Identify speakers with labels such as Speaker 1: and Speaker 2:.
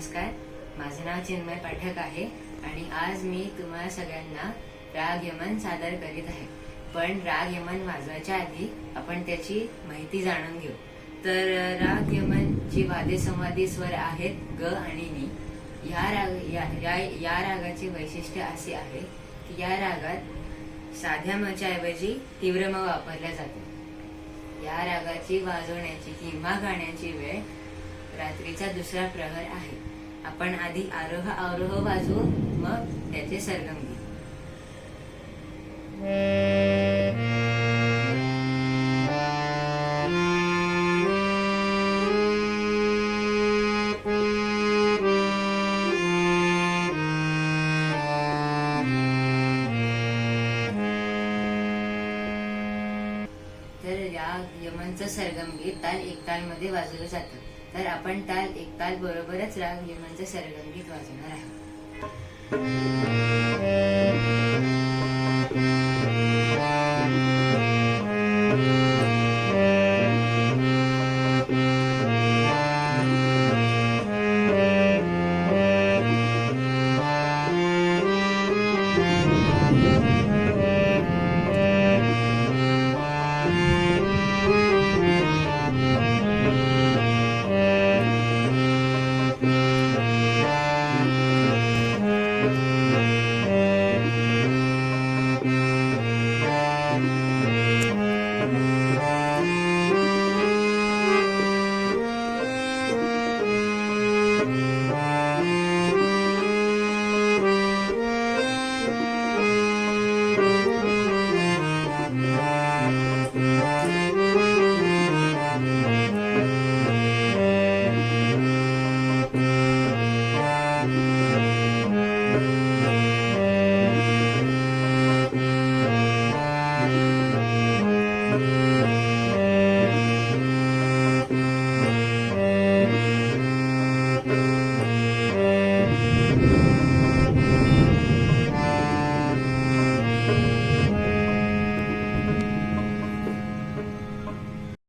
Speaker 1: नमस्कार, माझे नाव चिन्मय पाठक आहे आणि आज मी तुम्हाला सगळ्यांना राग यमन सादर करीत आहे। पण राग यमन वाजवायच्या आधी आपण त्याची माहिती जाणून घेऊ। तर राग यमन ची वाद्य संवादी स्वर आहेत ग आणि नी। या रागाचे वैशिष्ट्य असे आहे की या रागात साध्या म च्या ऐवजी तीव्र म वापरल्या जाते। या रागाची वाजवण्याची किंवा गाण्याची वेळ रात्रीचा दुसरा प्रहर आहे। आपण आधी आरोह अवरोह वाजवू, मग त्याचे सरगम घेऊ। तर राग यमनचं सरगम गीत ताल एक ताल मध्ये वाजवलं जातं। तर आपण ताल एक ताल बरोबरच राग यमनचं सरगम गीत वाजवणार आहोत।